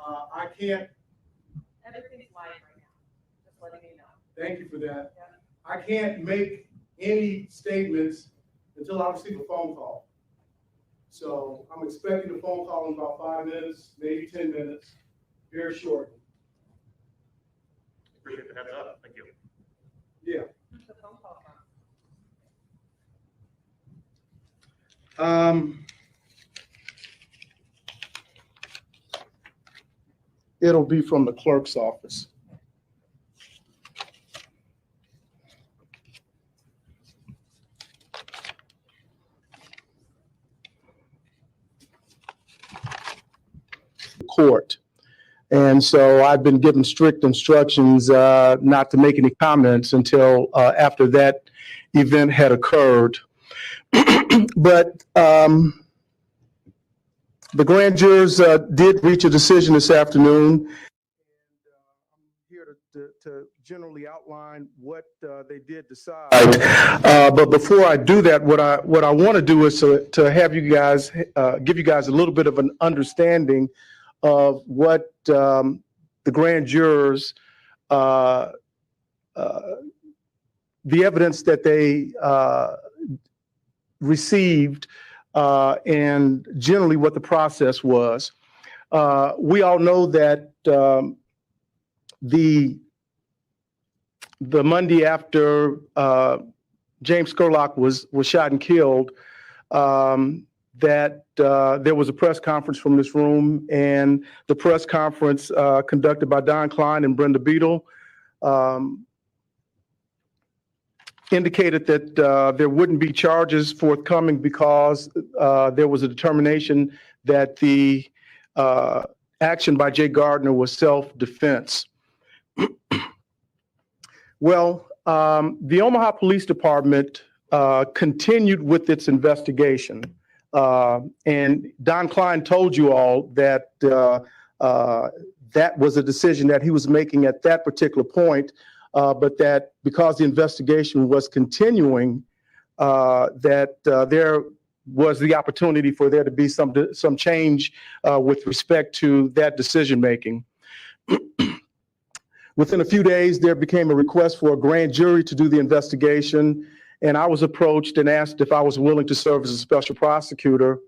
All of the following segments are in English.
I can't. Everything's live right now. Just letting you know. Thank you for that. Yeah. I can't make any statements until I receive a phone call. So I'm expecting a phone call in about 5 minutes, maybe 10 minutes, very shortly. Appreciate the heads up. Thank you. Yeah. Who's the phone call from? It'll be from the clerk's office. Court. And so I've been given strict instructions not to make any comments until after that event had occurred. But the grand jurors did reach a decision this afternoon. And I'm here to generally outline what they did decide. But before I do that, what I want to do is to have you guys, give you guys a little bit of an understanding of what the grand jurors, the evidence that they received, and generally what the process was. We all know that the Monday after James Scurlock was shot and killed, that there was a press conference from this room, and the press conference conducted by Don Klein and Brenda Beadle indicated that there wouldn't be charges forthcoming because there was a determination that the action by Jay Gardner was self-defense. Well, the Omaha Police Department continued with its investigation. And Don Klein told you all that that was a decision that he was making at that particular point, but that because the investigation was continuing, that there was the opportunity for there to be some change with respect to that decision making. Within a few days, there became a request for a grand jury to do the investigation. And I was approached and asked if I was willing to serve as a special prosecutor.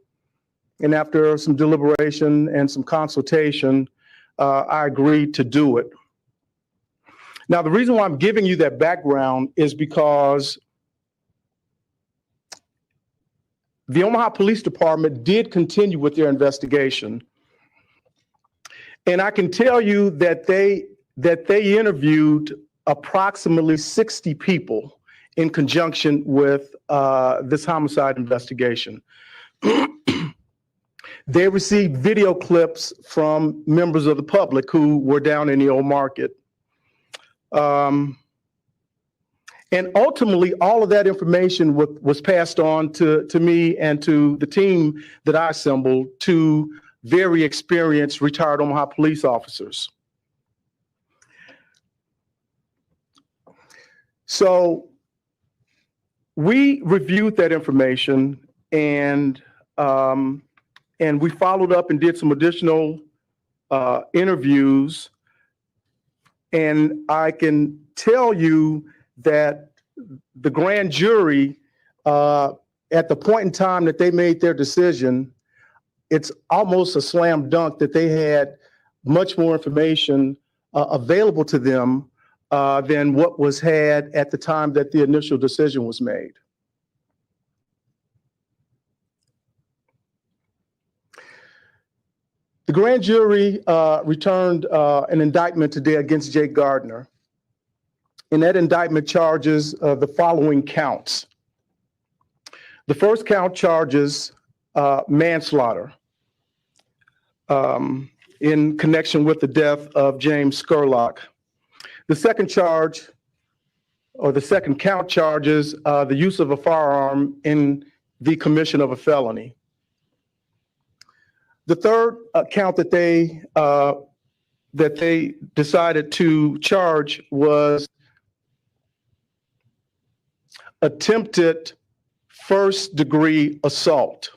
And after some deliberation and some consultation, I agreed to do it. Now, the reason why I'm giving you that background is because the Omaha Police Department did continue with their investigation. And I can tell you that they interviewed approximately 60 people in conjunction with this homicide investigation. They received video clips from members of the public who were down in the old market. And ultimately, all of that information was passed on to me and to the team that I assembled, to very experienced retired Omaha police officers. So we reviewed that information, and we followed up and did some additional interviews. And I can tell you that the grand jury, at the point in time that they made their decision, it's almost a slam dunk that they had much more information available to them than what was had at the time that the initial decision was made. The grand jury returned an indictment today against Jay Gardner. And that indictment charges the following counts. The first count charges manslaughter in connection with the death of James Scurlock. The second charge, or the second count, charges the use of a firearm in the commission of a felony. The third count that they decided to charge was attempted first-degree assault.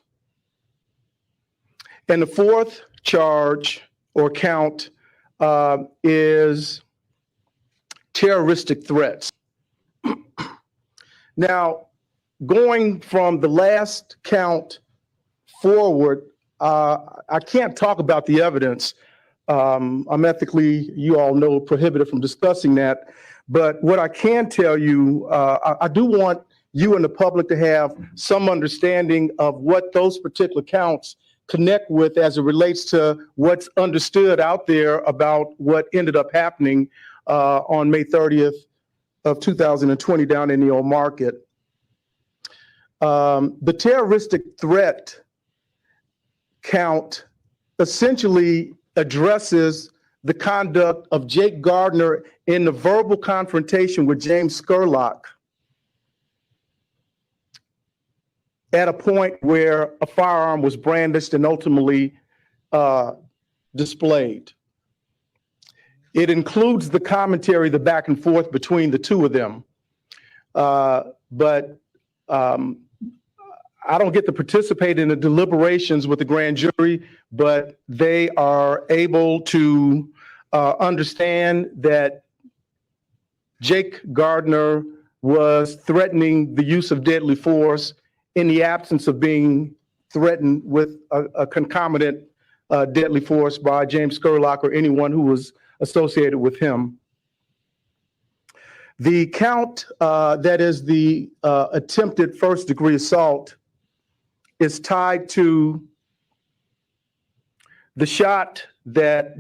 And the fourth charge or count is terroristic threats. Now, going from the last count forward, I can't talk about the evidence. I'm ethically, you all know, prohibited from discussing that. But what I can tell you, I do want you and the public to have some understanding of what those particular counts connect with as it relates to what's understood out there about what ended up happening on May 30th of 2020 down in the old market. The terroristic threat count essentially addresses the conduct of Jake Gardner in the verbal confrontation with James Scurlock at a point where a firearm was brandished and ultimately displayed. It includes the commentary, the back and forth between the two of them. But I don't get to participate in the deliberations with the grand jury, but they are able to understand that Jake Gardner was threatening the use of deadly force in the absence of being threatened with a concomitant deadly force by James Scurlock or anyone who was associated with him. The count that is the attempted first-degree assault is tied to the shot that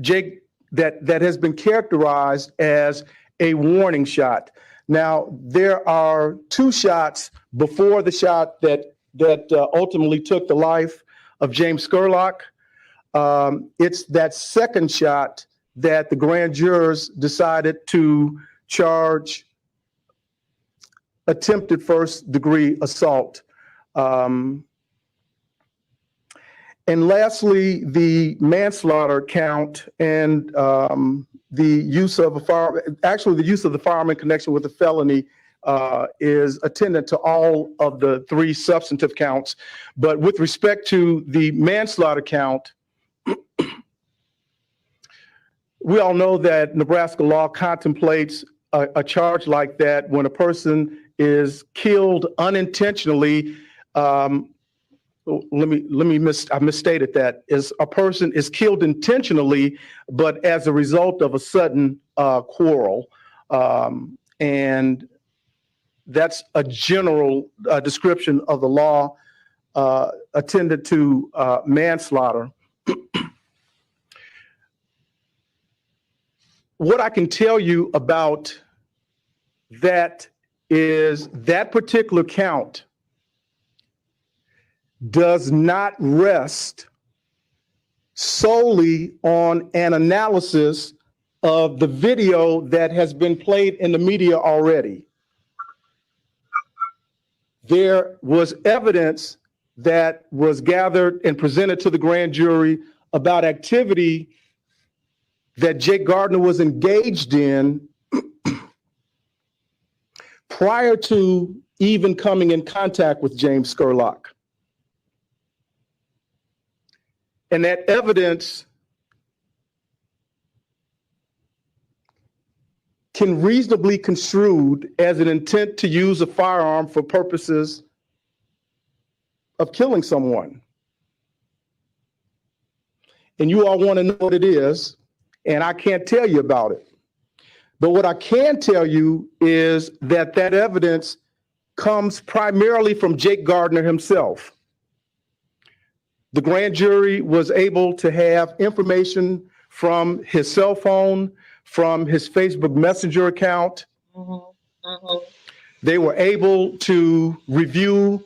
that has been characterized as a warning shot. Now, there are two shots before the shot that ultimately took the life of James Scurlock. It's that second shot that the grand jurors decided to charge attempted first-degree assault. And lastly, the manslaughter count and the use of a firearm, actually the use of the firearm in connection with a felony is attendant to all of the three substantive counts. But with respect to the manslaughter count, we all know that Nebraska law contemplates a charge like that when a person is killed unintentionally. I misstated that. Is a person is killed intentionally, but as a result of a sudden quarrel. And that's a general description of the law attended to manslaughter. What I can tell you about that is that particular count does not rest solely on an analysis of the video that has been played in the media already. There was evidence that was gathered and presented to the grand jury about activity that Jake Gardner was engaged in prior to even coming in contact with James Scurlock. And that evidence can reasonably construed as an intent to use a firearm for purposes of killing someone. And you all want to know what it is, and I can't tell you about it. But what I can tell you is that that evidence comes primarily from Jake Gardner himself. The grand jury was able to have information from his cell phone, from his Facebook Messenger account. They were able to review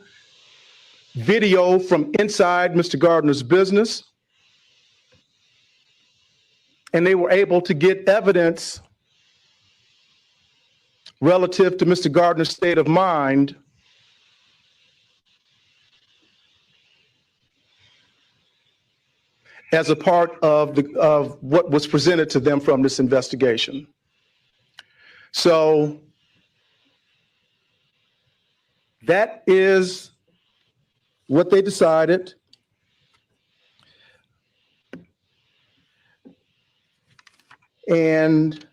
video from inside Mr. Gardner's business. And they were able to get evidence relative to Mr. Gardner's state of mind as a part of what was presented to them from this investigation. So that is what they decided. And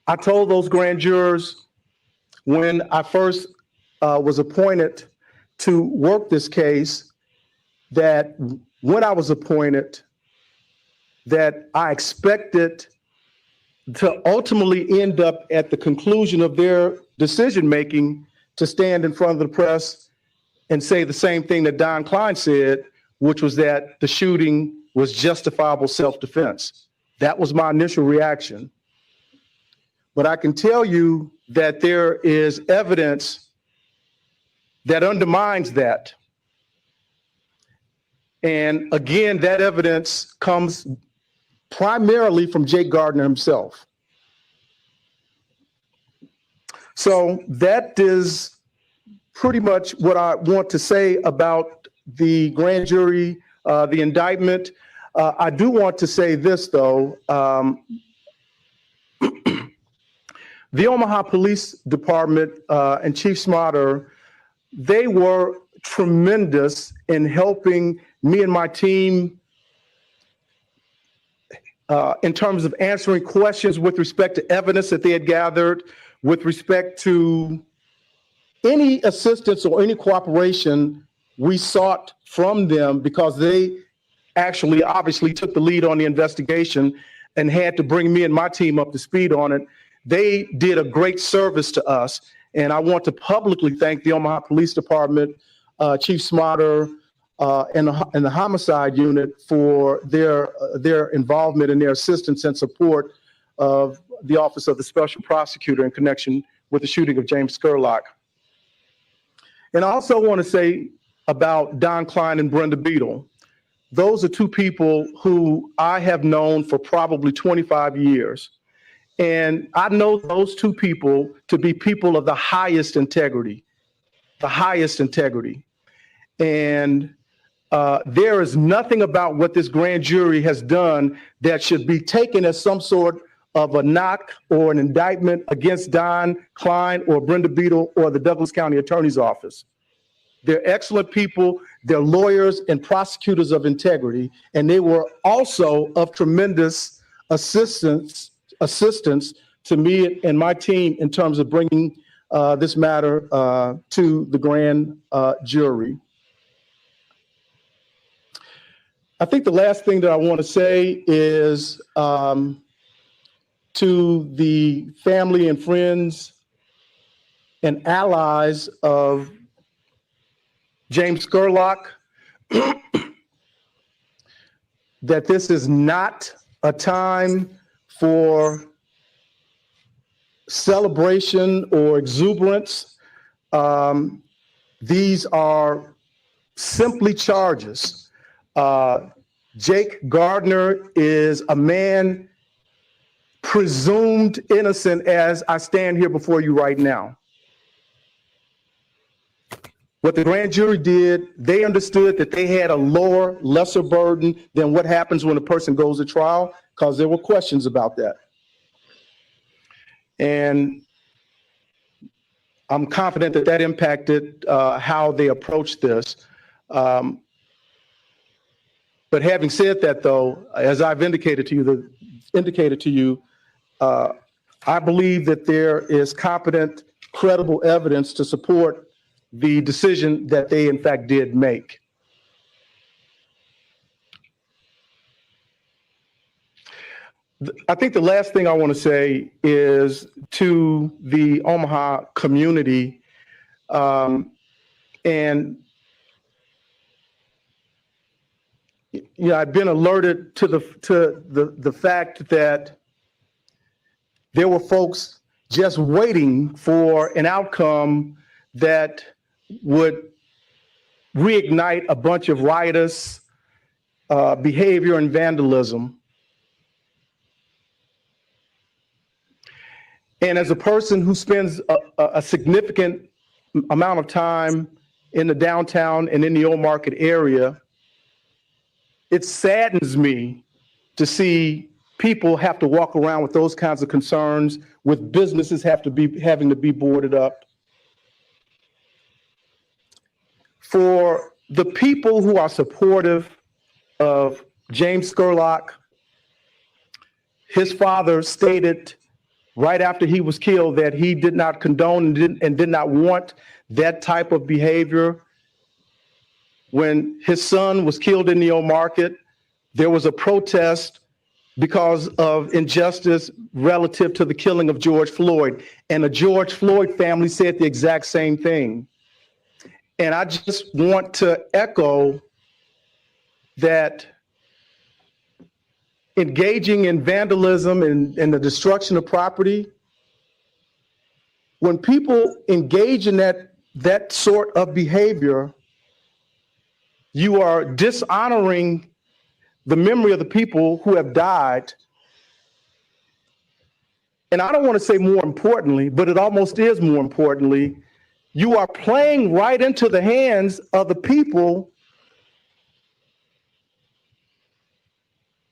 I told those grand jurors when I first was appointed to work this case that when I was appointed, that I expected to ultimately end up at the conclusion of their decision-making to stand in front of the press and say the same thing that Don Klein said, which was that the shooting was justifiable self-defense. That was my initial reaction. But I can tell you that there is evidence that undermines that. And again, that evidence comes primarily from Jake Gardner himself. So that is pretty much what I want to say about the grand jury, the indictment. I do want to say this, though. The Omaha Police Department and Chief Smarter, they were tremendous in helping me and my team in terms of answering questions with respect to evidence that they had gathered, with respect to any assistance or any cooperation we sought from them, because they actually obviously took the lead on the investigation and had to bring me and my team up to speed on it. They did a great service to us. And I want to publicly thank the Omaha Police Department, Chief Smarter, and the homicide unit for their involvement and their assistance and support of the Office of the Special Prosecutor in connection with the shooting of James Scurlock. And I also want to say about Don Klein and Brenda Beadle. Those are two people who I have known for probably 25 years. And I know those two people to be people of the highest integrity, And there is nothing about what this grand jury has done that should be taken as some sort of a knock or an indictment against Don Klein or Brenda Beadle or the Douglas County Attorney's Office. They're excellent people. They're lawyers and prosecutors of integrity, and they were also of tremendous assistance to me and my team in terms of bringing this matter to the grand jury. I think the last thing that I want to say is to the family and friends and allies of James Scurlock, that this is not a time for celebration or exuberance. These are simply charges. Jake Gardner is a man presumed innocent as I stand here before you right now. What the grand jury did, they understood that they had a lower, lesser burden than what happens when a person goes to trial, because there were questions about that. And I'm confident that that impacted how they approached this. But having said that, though, as I've indicated to you, I believe that there is competent, credible evidence to support the decision that they, in fact, did make. I think the last thing I want to say is to the Omaha community, and I've been alerted to the fact that there were folks just waiting for an outcome that would reignite a bunch of riotous behavior and vandalism. And as a person who spends a significant amount of time in the downtown and in the Old Market area, it saddens me to see people have to walk around with those kinds of concerns, with businesses having to be boarded up. For the people who are supportive of James Scurlock, his father stated right after he was killed that he did not condone and did not want that type of behavior. When his son was killed in the old market, there was a protest because of injustice relative to the killing of George Floyd. And the George Floyd family said the exact same thing. And I just want to echo that engaging in vandalism and the destruction of property, when people engage in that sort of behavior, you are dishonoring the memory of the people who have died. And I don't want to say more importantly, but it almost is more importantly, you are playing right into the hands of the people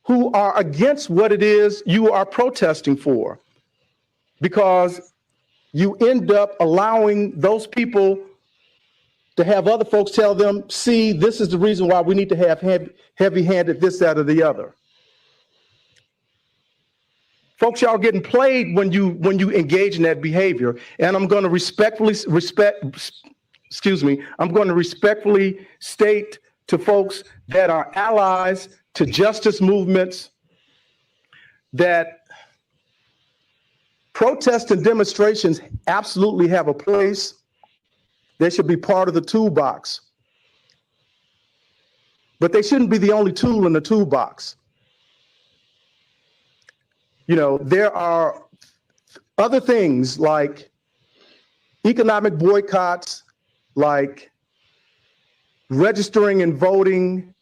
who are against what it is you are protesting for, because you end up allowing those people to have other folks tell them, see, this is the reason why we need to have heavy-handed this, that, or the other. Folks, y'all getting played when you engage in that behavior. And I'm going to respectfully state to folks that are allies to justice movements that protests and demonstrations absolutely have a place. They should be part of the toolbox. But they shouldn't be the only tool in the toolbox. You know, there are other things like economic boycotts, like registering and voting,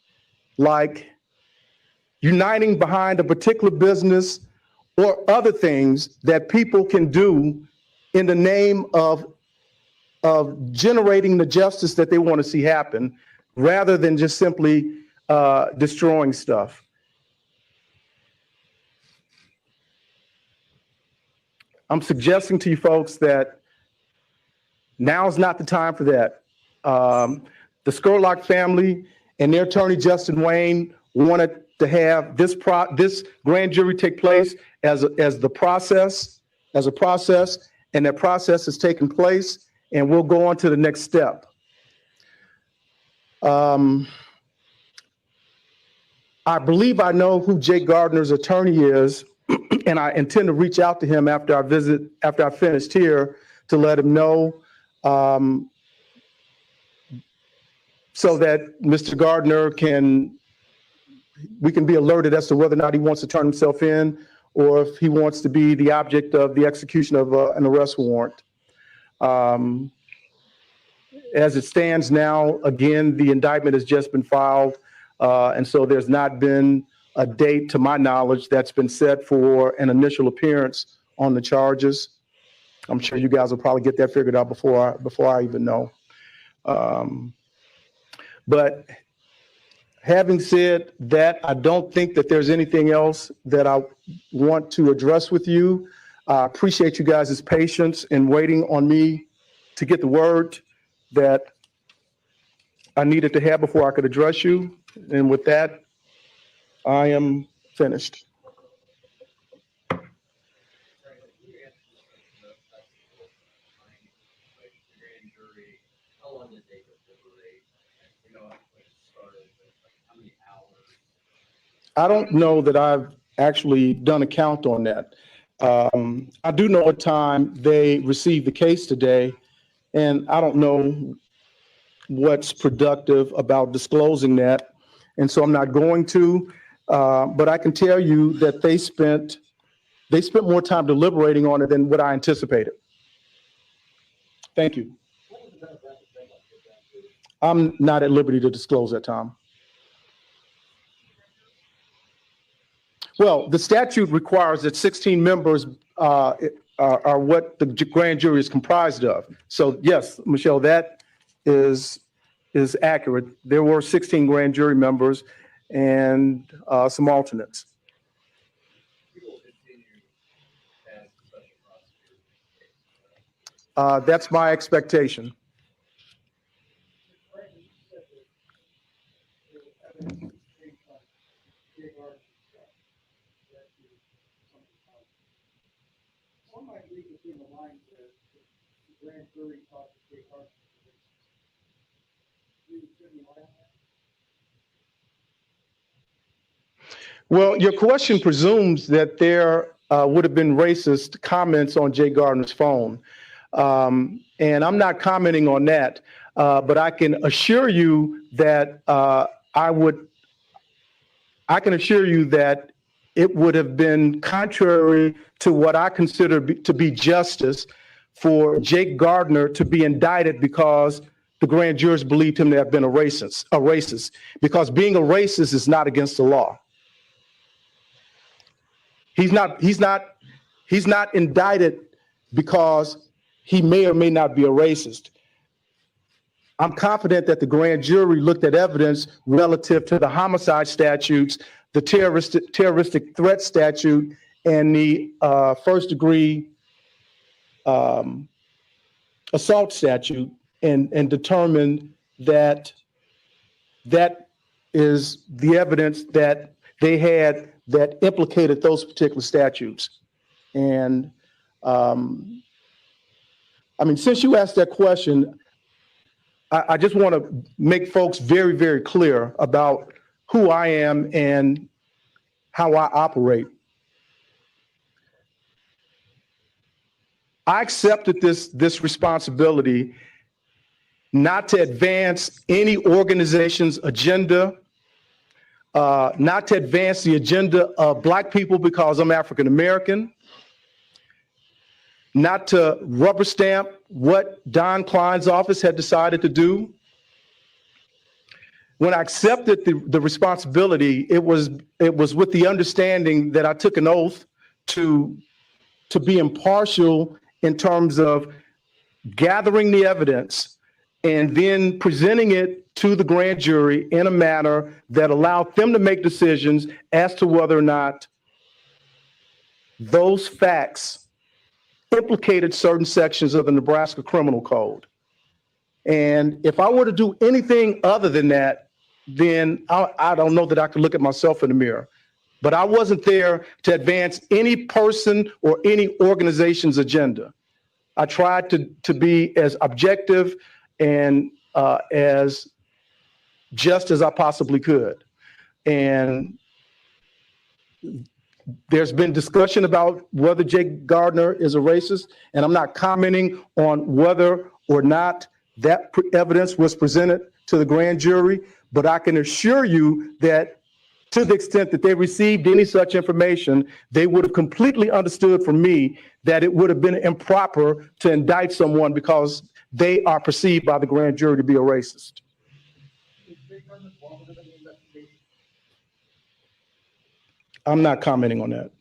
like uniting behind a particular business, or other things that people can do in the name of generating the justice that they want to see happen, rather than just simply destroying stuff. I'm suggesting to you folks that now's not the time for that. The Scurlock family and their attorney, Justin Wayne, wanted to have this grand jury take place as a process, and that process has taken place, and we'll go on to the next step. I believe I know who Jake Gardner's attorney is, and I intend to reach out to him after I finished here, to let him know, so that Mr. Gardner we can be alerted as to whether or not he wants to turn himself in, or if he wants to be the object of the execution of an arrest warrant. As it stands now, again, the indictment has just been filed, and so there's not been a date, to my knowledge, that's been set for an initial appearance on the charges. I'm sure you guys will probably get that figured out before I even know. But having said that, I don't think that there's anything else that I want to address with you. I appreciate you guys' patience in waiting on me to get the word that I needed to have before I could address you. And with that, I am finished. I don't know that I've actually done a count on that. I do know what time they received the case today, and I don't know what's productive about disclosing that. And so I'm not going to, but I can tell you that they spent more time deliberating on it than what I anticipated. Thank you. I'm not at liberty to disclose that, Tom. Well, the statute requires that 16 members are what the grand jury is comprised of. So yes, Michelle, that is accurate. There were 16 grand jury members and some alternates. That's my expectation. Well, your question presumes that there would have been racist comments on Jay Gardner's phone. And I'm not commenting on that, but I can assure you that I can assure you that it would have been contrary to what I consider to be justice for Jake Gardner to be indicted because the grand jurors believed him to have been a racist, because being a racist is not against the law. He's not indicted because he may or may not be a racist. I'm confident that the grand jury looked at evidence relative to the homicide statutes, the terroristic threat statute, and the first degree assault statute, and determined that that is the evidence that they had that implicated those particular statutes. And I mean, since you asked that question, I just want to make folks very, very clear about who I am and how I operate. I accepted this responsibility not to advance any organization's agenda, not to advance the agenda of Black people because I'm African American, not to rubber stamp what Don Klein's office had decided to do. When I accepted the responsibility, it was with the understanding that I took an oath to be impartial in terms of gathering the evidence and then presenting it to the grand jury in a manner that allowed them to make decisions as to whether or not those facts implicated certain sections of the Nebraska Criminal Code. And if I were to do anything other than that, then I don't know that I could look at myself in the mirror. But I wasn't there to advance any person or any organization's agenda. I tried to be as objective and as just as I possibly could. And there's been discussion about whether Jake Gardner is a racist, and I'm not commenting on whether or not that evidence was presented to the grand jury, but I can assure you that to the extent that they received any such information, they would have completely understood from me that it would have been improper to indict someone because they are perceived by the grand jury to be a racist. I'm not commenting on that.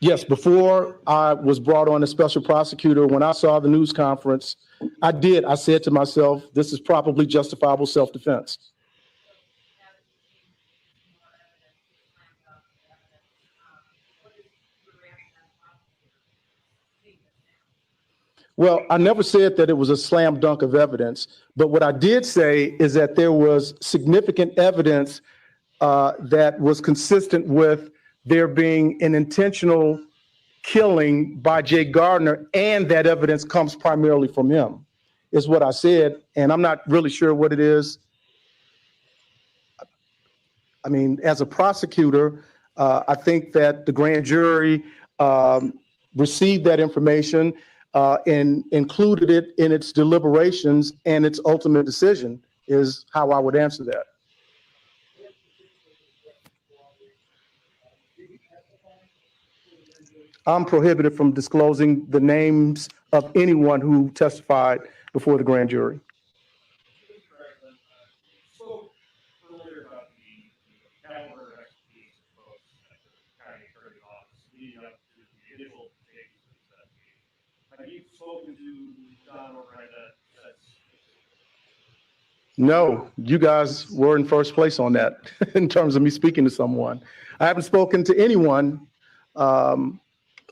Yes, before I was brought on as special prosecutor, when I saw the news conference, I said to myself, this is probably justifiable self-defense. Well, I never said that it was a slam dunk of evidence, but what I did say is that there was significant evidence that was consistent with there being an intentional killing by Jake Gardner, and that evidence comes primarily from him, is what I said, and I'm not really sure what it is. I mean, as a prosecutor, I think that the grand jury received that information and included it in its deliberations, and its ultimate decision is how I would answer that. I'm prohibited from disclosing the names of anyone who testified before the grand jury. No, you guys were in first place on that in terms of me speaking to someone. I haven't spoken to anyone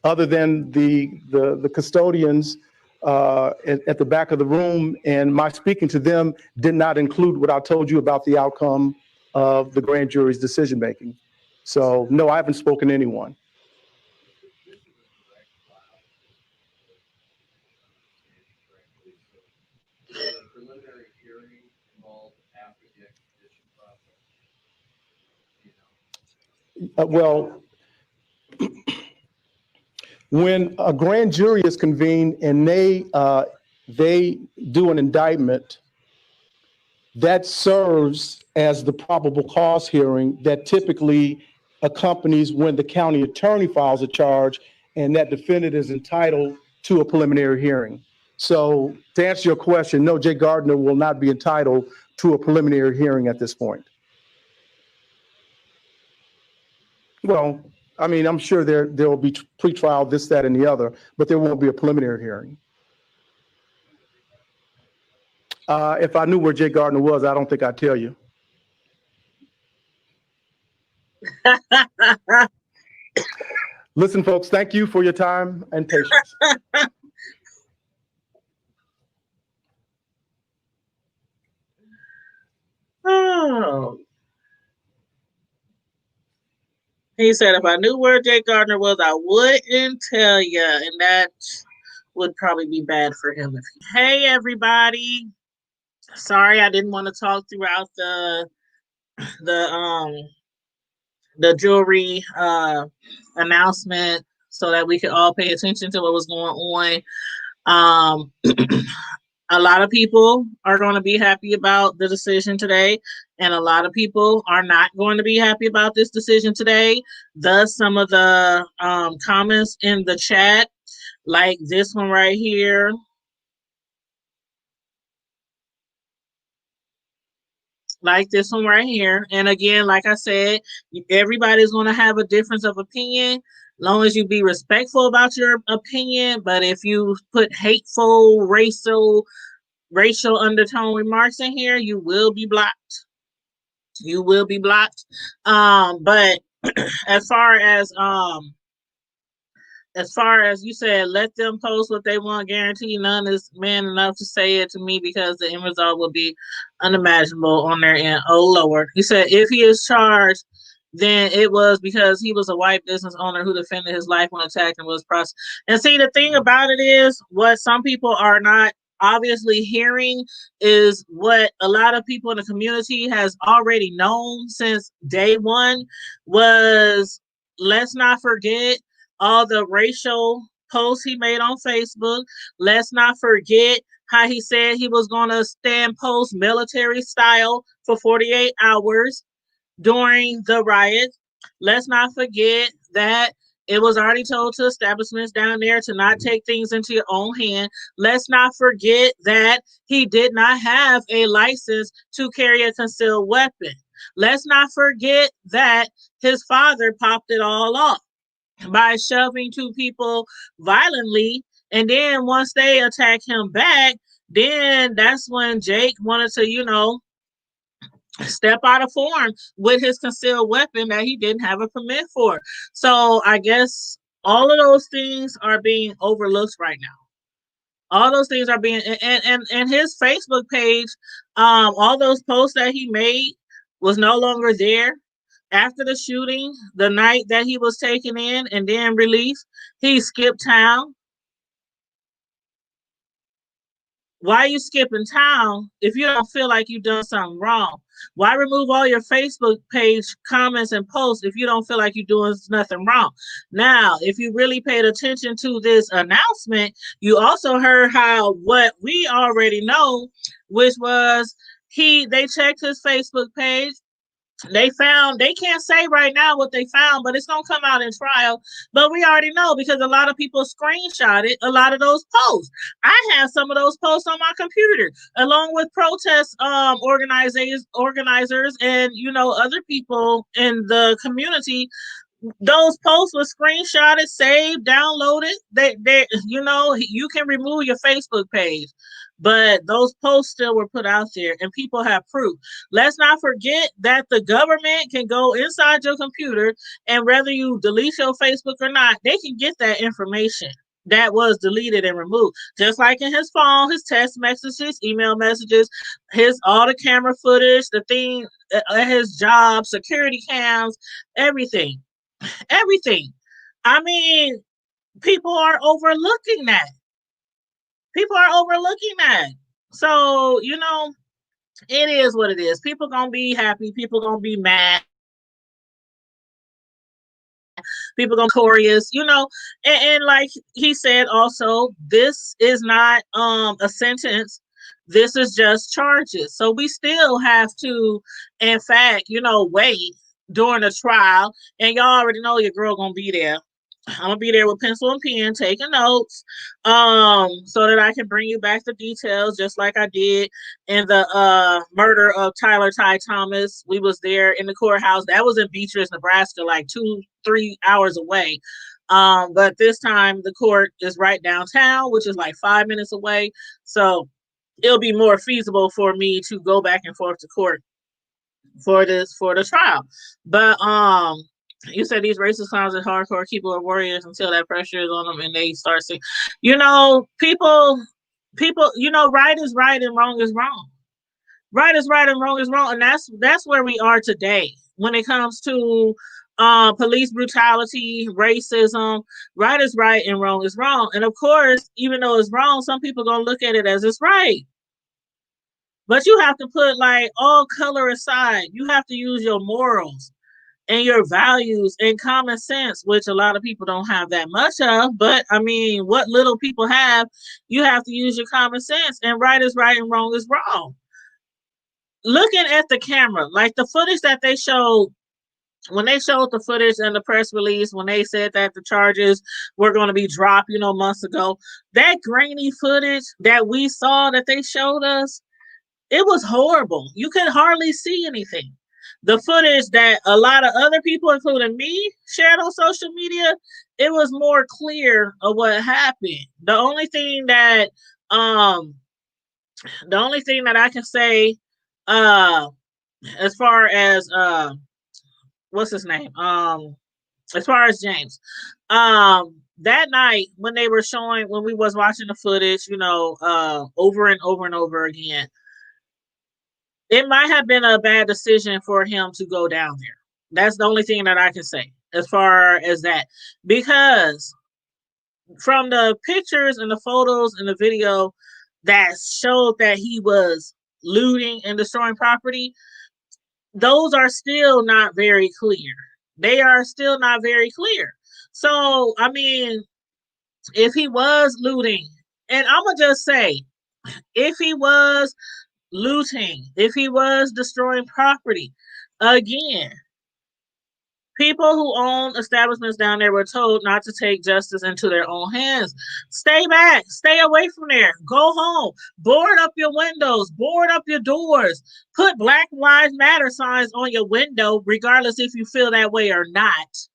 other than the custodians at the back of the room, and my speaking to them did not include what I told you about the outcome of the grand jury's decision making. So no, I haven't spoken to anyone. Well, when a grand jury is convened and they do an indictment, that serves as the probable cause hearing that typically accompanies when the county attorney files a charge, and that defendant is entitled to a preliminary hearing. So to answer your question, no, Jay Gardner will not be entitled to a preliminary hearing at this point. Well, I mean, I'm sure there will be pretrial, this, that, and the other, but there won't be a preliminary hearing. If I knew where Jay Gardner was, I don't think I'd tell you. Listen, folks, thank you for your time and patience. Oh. He said, if I knew where Jay Gardner was, I wouldn't tell you. And that would probably be bad for him. Hey, everybody. Sorry, I didn't want to talk throughout the jewelry announcement so that we could all pay attention to what was going on. A lot of people are going to be happy about the decision today, and a lot of people are not going to be happy about this decision today. Thus, some of the comments in the chat, like this one right here. Like this one right here. And again, like I said, everybody's going to have a difference of opinion, long as you be respectful about your opinion. But if you put hateful, racial undertone remarks in here, you will be blocked. You will be blocked. But as far as you said, let them post what they want. Guarantee none is man enough to say it to me, because the end result will be unimaginable on their end. Oh, Lord. He said, if he is charged, then it was because he was a white business owner who defended his life when attacked and was prosecuted. And see, the thing about it is, what some people are not obviously hearing is what a lot of people in the community has already known since day one was, let's not forget all the racial posts he made on Facebook. Let's not forget how he said he was going to stand post military style for 48 hours during the riot. Let's not forget that it was already told to establishments down there to not take things into your own hand. Let's not forget that he did not have a license to carry a concealed weapon. Let's not forget that his father popped it all off by shoving two people violently. And then once they attack him back, then that's when Jake wanted to, step out of form with his concealed weapon that he didn't have a permit for. So I guess all of those things are being overlooked right now. All those things are being, and his Facebook page, all those posts that he made was no longer there. After the shooting, the night that he was taken in and then released, he skipped town. Why are you skipping town if you don't feel like you've done something wrong? Why remove all your Facebook page comments and posts if you don't feel like you're doing nothing wrong? Now, if you really paid attention to this announcement, you also heard how what we already know, which was they checked his Facebook page. They can't say right now what they found, but it's going to come out in trial. But we already know, because a lot of people screenshotted a lot of those posts. I have some of those posts on my computer, along with protest organizers and, other people in the community. Those posts were screenshotted, saved, downloaded. You can remove your Facebook page, but those posts still were put out there and people have proof. Let's not forget that the government can go inside your computer, and whether you delete your Facebook or not, they can get that information. that was deleted and removed. Just like in his phone, his text messages, email messages, his all the camera footage, the thing at his job, security cams, everything. Everything. I mean, people are overlooking that. People are overlooking that. So, it is what it is. People gonna be happy. People gonna be mad. People gonna be victorious, and like he said also, this is not a sentence. This is just charges. So we still have to, in fact, wait during the trial. And y'all already know your girl gonna be there. I'm gonna be there with pencil and pen taking notes, so that I can bring you back the details, just like I did in the murder of Tyler Ty Thomas. We was there in the courthouse. That was in Beatrice, Nebraska, like 2-3 hours away. But this time the court is right downtown, which is like 5 minutes away. So it'll be more feasible for me to go back and forth to court for the trial. But you said these racist clowns are hardcore keyboard warriors until that pressure is on them and they start saying, people, right is right and wrong is wrong. Right is right and wrong is wrong. And that's where we are today when it comes to police brutality, racism. Right is right and wrong is wrong. And of course, even though it's wrong, some people gonna look at it as it's right. But you have to put like all color aside. You have to use your morals and your values and common sense, which a lot of people don't have that much of. But I mean, what little people have, you have to use your common sense. And right is right and wrong is wrong. Looking at the camera, like the footage that they showed, when they showed the footage and the press release, when they said that the charges were going to be dropped, months ago, that grainy footage that we saw that they showed us, it was horrible. You could hardly see anything. The footage that a lot of other people, including me, shared on social media, it was more clear of what happened. The only thing that I can say, as far as what's his name? As far as James, that night when they were showing, when we was watching the footage, over and over and over again, it might have been a bad decision for him to go down there. That's the only thing that I can say as far as that. Because from the pictures and the photos and the video that showed that he was looting and destroying property, those are still not very clear. They are still not very clear. So, I mean, if he was looting, and I'm going to just say, if he was looting, if he was destroying property, again, people who own establishments down there were told not to take justice into their own hands. Stay back, stay away from there, go home, board up your windows, board up your doors, put Black Lives Matter signs on your window, regardless if you feel that way or not.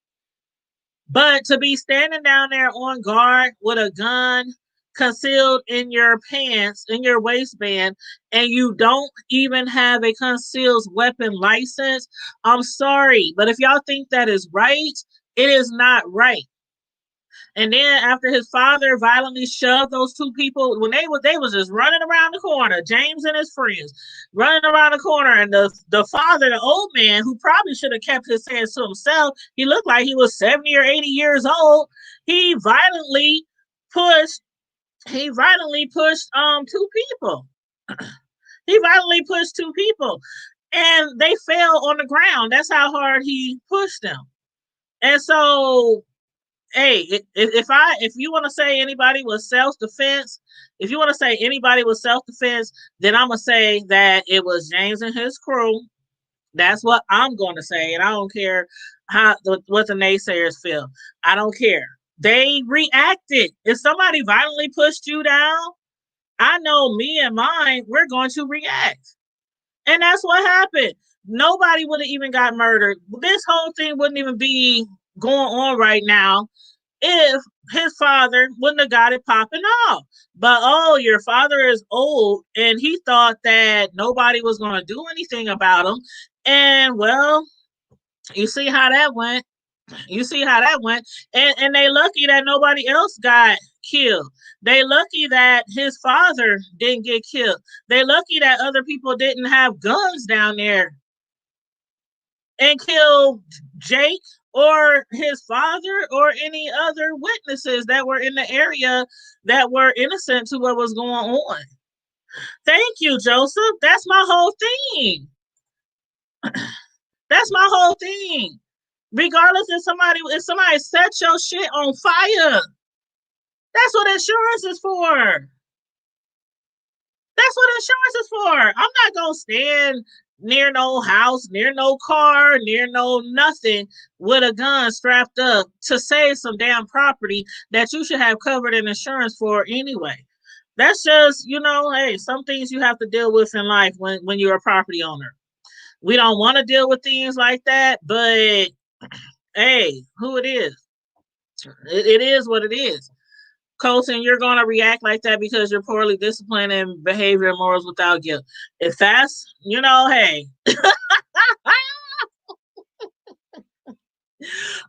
But to be standing down there on guard with a gun concealed in your pants, in your waistband, and you don't even have a concealed weapon license, I'm sorry. But if y'all think that is right, it is not right. And then after his father violently shoved those two people, when they was just running around the corner, James and his friends running around the corner, and the father, the old man, who probably should have kept his hands to himself, he looked like he was 70 or 80 years old. He violently pushed two people. He violently pushed two people, and they fell on the ground. That's how hard he pushed them. And so, hey, if you want to say anybody was self-defense, then I'm gonna say that it was James and his crew. That's what I'm gonna say, and I don't care what the naysayers feel. I don't care. They reacted. If somebody violently pushed you down, I know me and mine, we're going to react. And that's what happened. Nobody would have even got murdered. This whole thing wouldn't even be going on right now if his father wouldn't have got it popping off. But, oh, your father is old, and he thought that nobody was going to do anything about him. And, well, you see how that went. And they lucky that nobody else got killed. They lucky that his father didn't get killed. They lucky that other people didn't have guns down there and kill Jake or his father or any other witnesses that were in the area that were innocent to what was going on. Thank you, Joseph. That's my whole thing. That's my whole thing. Regardless if somebody set your shit on fire, that's what insurance is for. That's what insurance is for. I'm not gonna stand near no house, near no car, near no nothing with a gun strapped up to save some damn property that you should have covered in insurance for anyway. That's just, hey, some things you have to deal with in life when you're a property owner. We don't want to deal with things like that, but hey, who it is. It is what it is. Colton, you're going to react like that because you're poorly disciplined in behavior and morals without guilt. If that's, hey.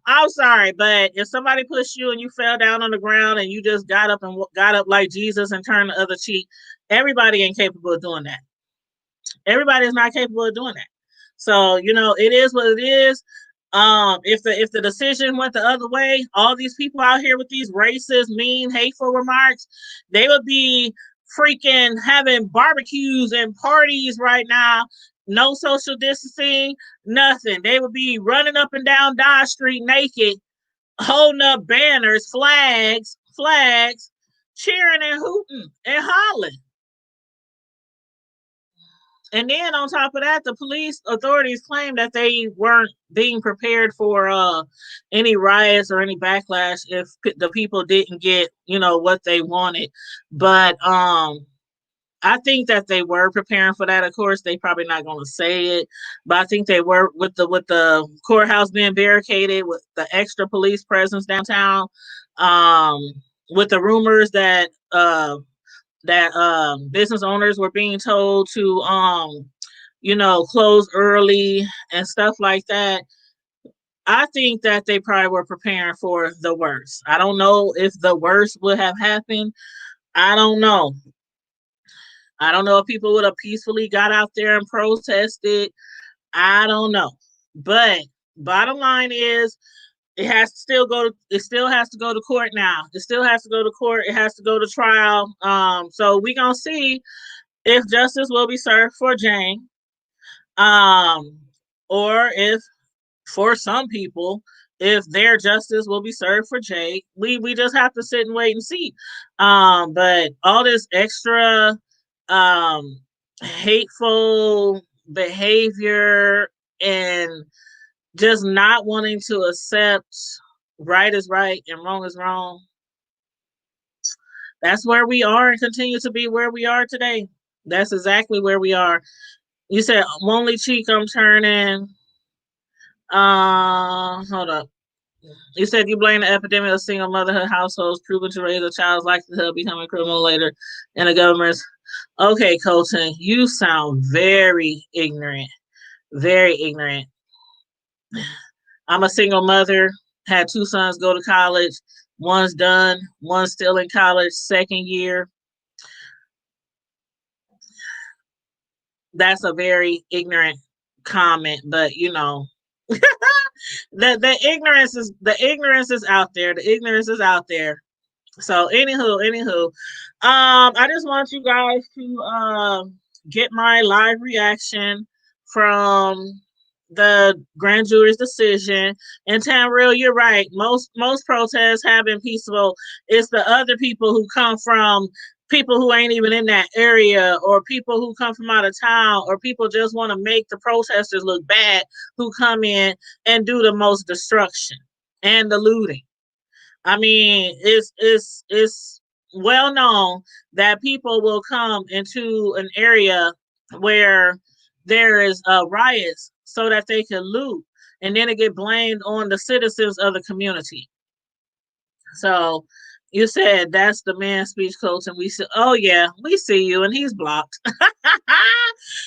I'm sorry, but if somebody pushed you and you fell down on the ground and you just got up like Jesus and turned the other cheek, everybody ain't capable of doing that. Everybody is not capable of doing that. So, it is what it is. If the decision went the other way, all these people out here with these racist, mean, hateful remarks, they would be freaking having barbecues and parties right now. No social distancing, nothing. They would be running up and down Dodge Street naked, holding up banners, flags, cheering and hooting and hollering. And then on top of that, the police authorities claim that they weren't being prepared for any riots or any backlash if the people didn't get, what they wanted. But I think that they were preparing for that. Of course, they probably not going to say it, but I think they were with the courthouse being barricaded, with the extra police presence downtown, with the rumors that business owners were being told to close early and stuff like that. I think that they probably were preparing for the worst. I don't know if the worst would have happened. I don't know. I don't know if people would have peacefully got out there and protested. I don't know. But bottom line is, it still has to go to court now. It still has to go to court. It has to go to trial. So we're gonna see if justice will be served for Jane. Or if for some people, if their justice will be served for Jake. We just have to sit and wait and see. But all this extra hateful behavior and just not wanting to accept right is right and wrong is wrong. That's where we are and continue to be where we are today. That's exactly where we are. You said only cheek I'm turning. Hold up. You said you blame the epidemic of single motherhood households proven to raise a child's likelihood of becoming criminal later in the government's. Okay, Colton, you sound very ignorant. Very ignorant. I'm a single mother, had 2 sons go to college. One's done, one's still in college, second year. That's a very ignorant comment, but the ignorance is out there. The ignorance is out there. So anywho, I just want you guys to get my live reaction from the grand jury's decision. And Tamriel, you're right. Most protests have been peaceful. It's the other people who come from people who ain't even in that area, or people who come from out of town, or people just want to make the protesters look bad, who come in and do the most destruction and the looting. I mean, it's well known that people will come into an area where there is riots so that they can loot, and then it get blamed on the citizens of the community. So you said that's the man's speech, coach, and we said, oh yeah, we see you, and he's blocked.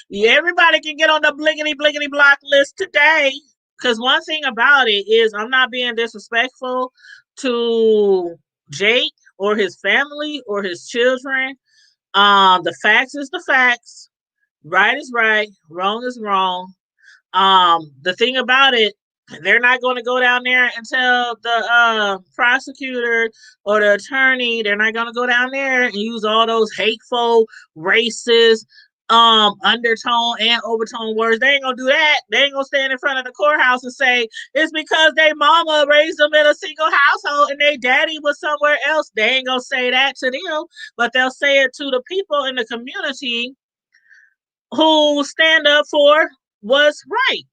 Yeah, everybody can get on the blickety block list today. Because one thing about it is, I'm not being disrespectful to Jake or his family or his children. The facts is the facts. Right is right. Wrong is wrong. The thing about it, they're not going to go down there and tell the prosecutor or the attorney. They're not going to go down there and use all those hateful, racist, undertone and overtone words. They ain't gonna do that. They ain't gonna stand in front of the courthouse and say it's because their mama raised them in a single household and their daddy was somewhere else. They ain't gonna say that to them, but they'll say it to the people in the community who stand up for what's right.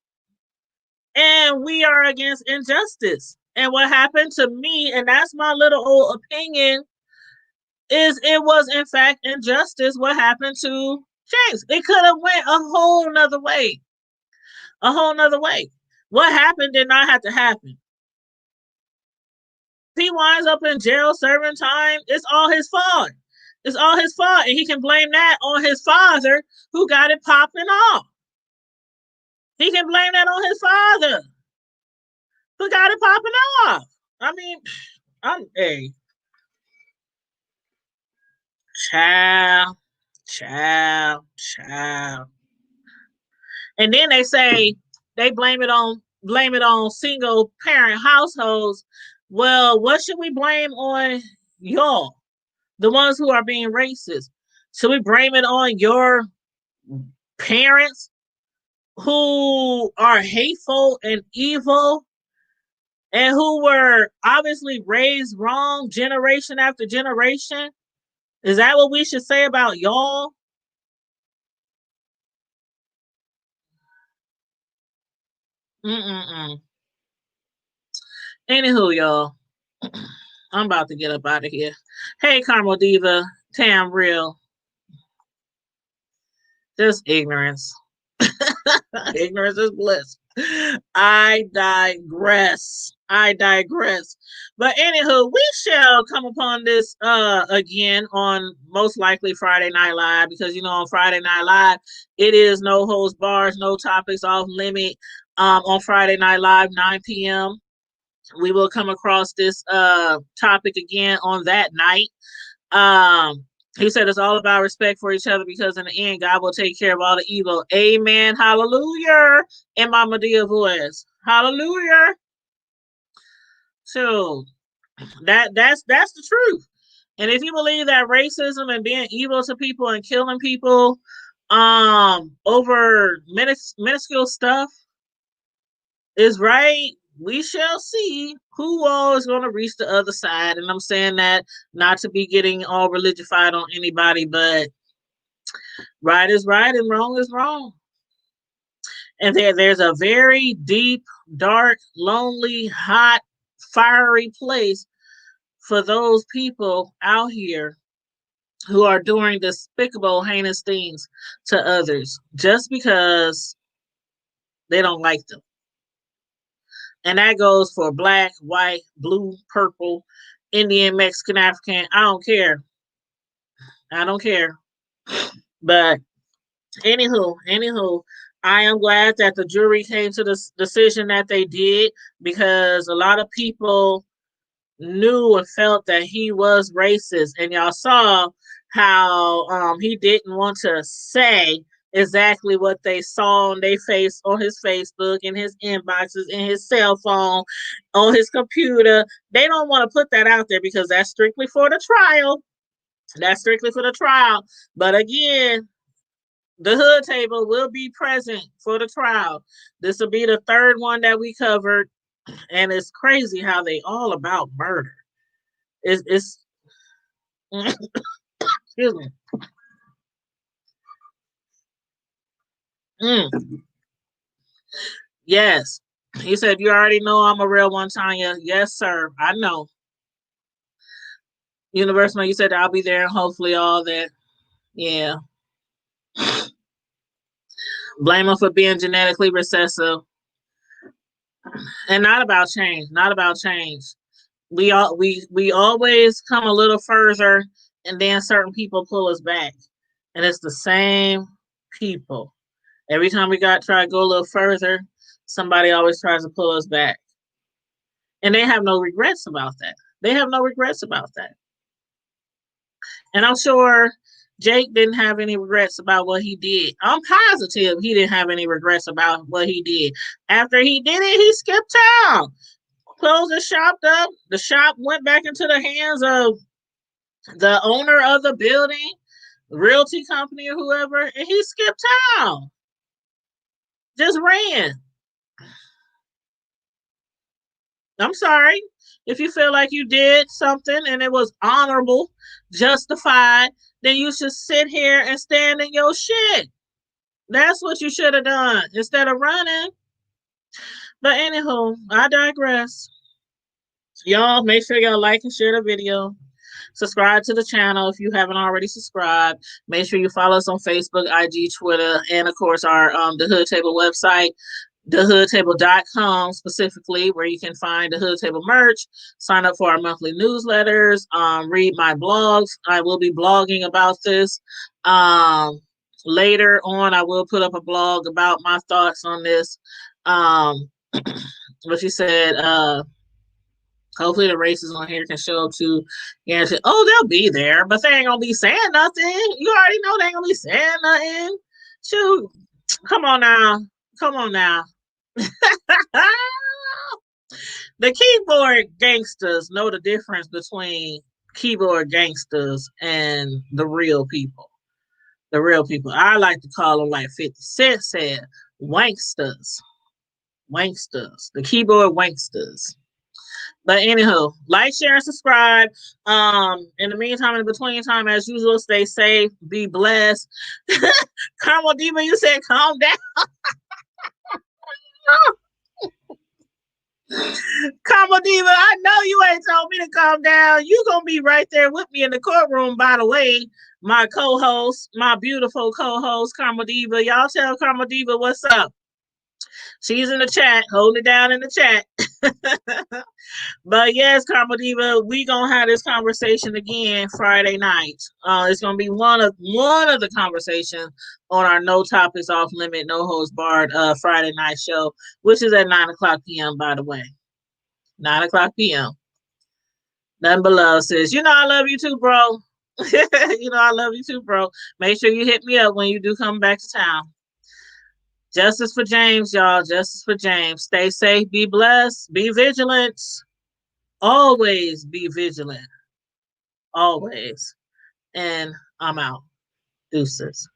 And we are against injustice. And what happened to me, and that's my little old opinion, is it was in fact injustice what happened to James. It could have went a whole nother way. A whole nother way. What happened did not have to happen. If he winds up in jail serving time, it's all his fault. It's all his fault. And he can blame that on his father who got it popping off. He can blame that on his father who got it popping off. I mean, child. And then they say they blame it on single parent households. Well, what should we blame on y'all? The ones who are being racist. Should we blame it on your parents who are hateful and evil and who were obviously raised wrong generation after generation? Is that what we should say about y'all? Anywho, y'all, I'm about to get up out of here. Hey, Carmel Diva, Tam Real. Just ignorance. Ignorance is bliss. I digress. But anywho, we shall come upon this again on most likely Friday Night Live, because on Friday Night Live it is no holds bars, no topics off limit. On Friday Night Live, 9 p.m. we will come across this topic again on that night. He said it's all about respect for each other, because in the end, God will take care of all the evil. Amen. Hallelujah. In my Medea voice. Hallelujah. So that's the truth. And if you believe that racism and being evil to people and killing people over minuscule stuff is right, we shall see who all is going to reach the other side. And I'm saying that not to be getting all religified on anybody, but right is right and wrong is wrong. And there's a very deep, dark, lonely, hot, fiery place for those people out here who are doing despicable, heinous things to others just because they don't like them. And that goes for black, white, blue, purple, Indian, Mexican, African. I don't care. But anywho, I am glad that the jury came to the decision that they did, because a lot of people knew and felt that he was racist. And y'all saw how he didn't want to say exactly what they saw on their face, on his Facebook, in his inboxes, in his cell phone, on his computer. They don't want to put that out there because that's strictly for the trial. But again, the hood table will be present for the trial. This will be the third one that we covered. And it's crazy how they all about murder. It's excuse me. Yes. He said, you already know I'm a real one, Tanya. Yes, sir. I know. Universal, you said I'll be there and hopefully all that. Yeah. Blame him for being genetically recessive. And not about change. We always come a little further, and then certain people pull us back. And it's the same people. Every time we try to go a little further, somebody always tries to pull us back. And they have no regrets about that. And I'm sure Jake didn't have any regrets about what he did. I'm positive he didn't have any regrets about what he did. After he did it, he skipped town, closed the shop up. The shop went back into the hands of the owner of the building, realty company or whoever, and he skipped town. Just ran. I'm sorry. If you feel like you did something and it was honorable, justified, then you should sit here and stand in your shit. That's what you should have done instead of running. But anywho, I digress. Y'all make sure y'all like and share the video. Subscribe to the channel if you haven't already subscribed. Make sure you follow us on Facebook, IG, Twitter, and of course our the Hood Table website, thehoodtable.com specifically, where you can find the Hood Table merch, sign up for our monthly newsletters, read my blogs. I will be blogging about this. Later on, I will put up a blog about my thoughts on this. What she said, hopefully the races on here can show up to guarantee. Oh, they'll be there, but they ain't gonna be saying nothing. You already know they ain't gonna be saying nothing. Shoot, come on now. Come on now. The keyboard gangsters know the difference between keyboard gangsters and the real people. The real people. I like to call them, like 50 Cent said, wanksters. Wanksters. The keyboard wanksters. But anywho, like, share, and subscribe. In the meantime, in between time, as usual, stay safe, be blessed. Carmel Diva, you said calm down. Carmel Diva, I know you ain't told me to calm down. You gonna be right there with me in the courtroom, by the way. My co-host, my beautiful co-host, Carmel Diva. Y'all tell Carmel Diva what's up. She's in the chat, holding it down in the chat. But yes, Carmel Diva, we gonna have this conversation again Friday night. It's gonna be one of the conversations on our No Topics Off Limit, No Holds Barred Friday night show, which is at 9:00 p.m. By the way, 9:00 p.m. Nothing but love, sis. You know I love you too, bro. You know I love you too, bro. Make sure you hit me up when you do come back to town. Justice for James, y'all. Justice for James. Stay safe. Be blessed. Be vigilant. Always be vigilant. Always. And I'm out. Deuces.